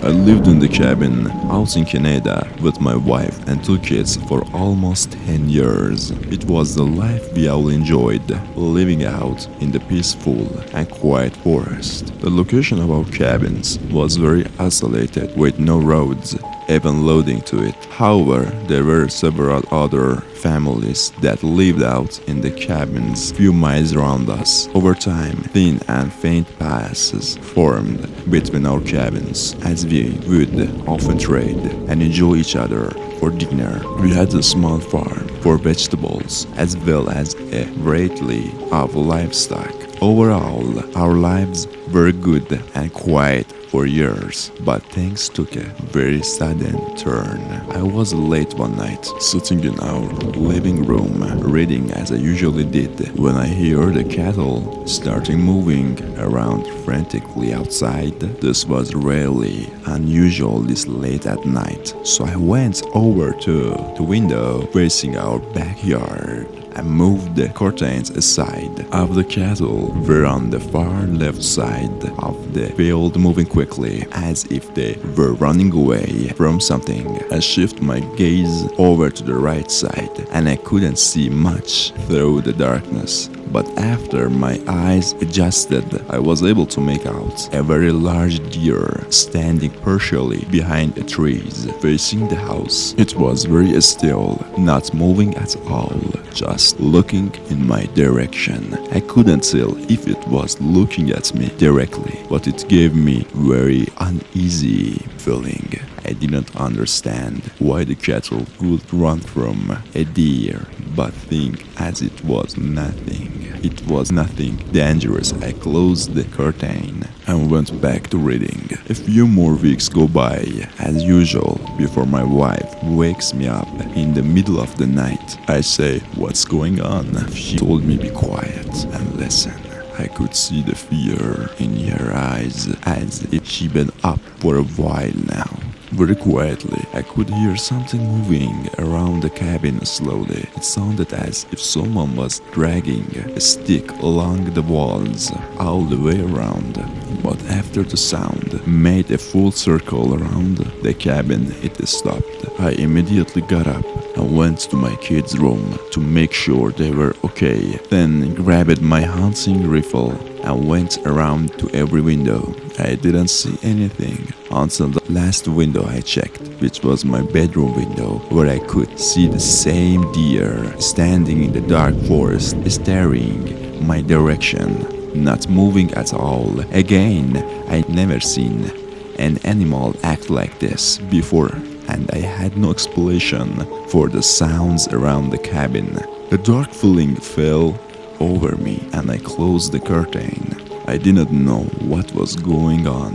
I lived in the cabin out in Canada with my wife and two kids for almost 10 years. It was the life we all enjoyed, living out in the peaceful and quiet forest. The location of our cabins was very isolated with no roads, even loading to it. However, there were several other families that lived out in the cabins few miles around us. Over time, thin and faint passes formed between our cabins as we would often trade and enjoy each other for dinner. We had a small farm for vegetables as well as a variety of livestock. Overall, our lives were good and quiet for years, but things took a very sudden turn. I was late one night, sitting in our living room, reading as I usually did, when I heard the cattle starting moving around frantically outside. This was really unusual this late at night, so I went over to the window facing our backyard. I moved the curtains aside. Of the cattle were on the far left side of the field, moving quickly as if they were running away from something. I shifted my gaze over to the right side and I couldn't see much through the darkness. But after my eyes adjusted, I was able to make out a very large deer standing partially behind the trees facing the house. It was very still, not moving at all, just looking in my direction. I couldn't tell if it was looking at me directly, but it gave me very uneasy feeling. I didn't understand why the cattle could run from a deer, but think as it was nothing. It was nothing dangerous. I closed the curtain and went back to reading. A few more weeks go by, as usual, before my wife wakes me up in the middle of the night. I say, "What's going on?" She told me, "Be quiet and listen." I could see the fear in her eyes, as if she'd been up for a while now. Very quietly, I could hear something moving around the cabin slowly. It sounded as if someone was dragging a stick along the walls all the way around. But after the sound made a full circle around the cabin, it stopped. I immediately got up and went to my kids' room to make sure they were okay. Then grabbed my hunting rifle and went around to every window. I didn't see anything until the last window I checked, which was my bedroom window, where I could see the same deer standing in the dark forest, staring my direction, not moving at all. Again, I'd never seen an animal act like this before, and I had no explanation for the sounds around the cabin. A dark feeling fell over me and I closed the curtain. I didn't know what was going on,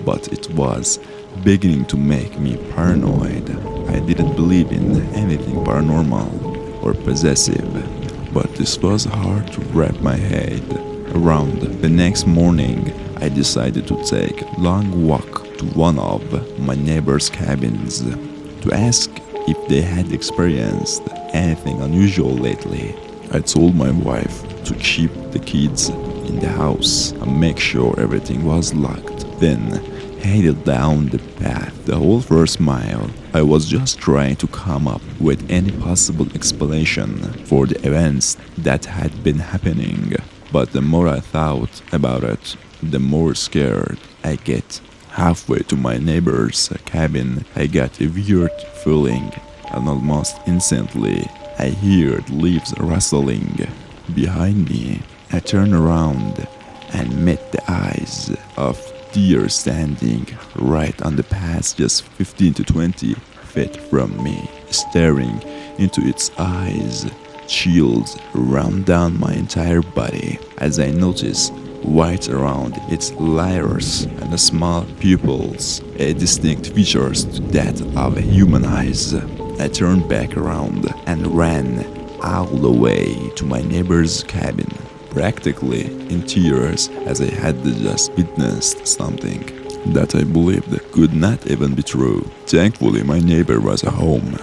but it was beginning to make me paranoid. I didn't believe in anything paranormal or possessive, but this was hard to wrap my head around. The next morning, I decided to take a long walk to one of my neighbors' cabins to ask if they had experienced anything unusual lately. I told my wife to keep the kids in the house and make sure everything was locked. Then headed down the path the whole first mile. I was just trying to come up with any possible explanation for the events that had been happening. But the more I thought about it, the more scared I get. Halfway to my neighbor's cabin, I got a weird feeling, and almost instantly I heard leaves rustling behind me. I turned around and met the eyes of deer standing right on the path, just 15 to 20 feet from me. Staring into its eyes, chills ran down my entire body as I noticed white around its iris and the small pupils, a distinct features to that of human eyes. I turned back around and ran all the way to my neighbor's cabin, practically in tears, as I had just witnessed something that I believed could not even be true. Thankfully, my neighbor was home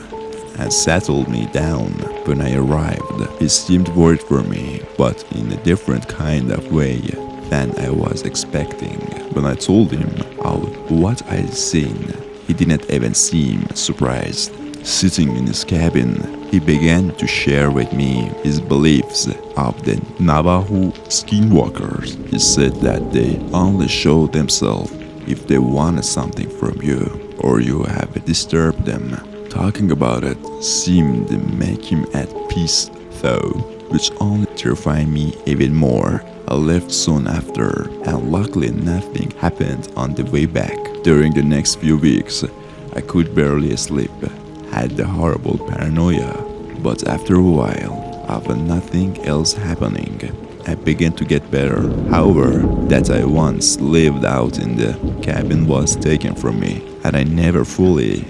and settled me down when I arrived. He seemed worried for me, but in a different kind of way than I was expecting. When I told him of what I'd seen, he didn't even seem surprised. Sitting in his cabin, he began to share with me his beliefs of the Navajo Skinwalkers. He said that they only show themselves if they wanted something from you or you have disturbed them. Talking about it seemed to make him at peace though, which only terrified me even more. I left soon after, and luckily nothing happened on the way back. During the next few weeks, I could barely sleep, had the horrible paranoia, but after a while, of nothing else happening, I began to get better. However, that I once lived out in the cabin was taken from me, and I never fully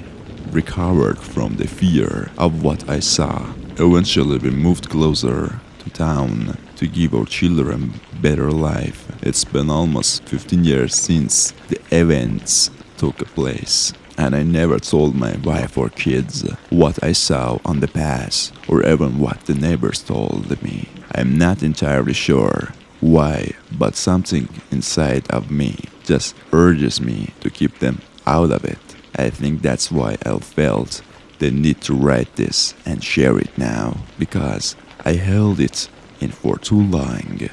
recovered from the fear of what I saw. Eventually, we moved closer to town to give our children a better life. It's been almost 15 years since the events took place, and I never told my wife or kids what I saw on the past or even what the neighbors told me. I'm not entirely sure why, but something inside of me just urges me to keep them out of it. I think that's why I felt the need to write this and share it now, because I held it in for too long.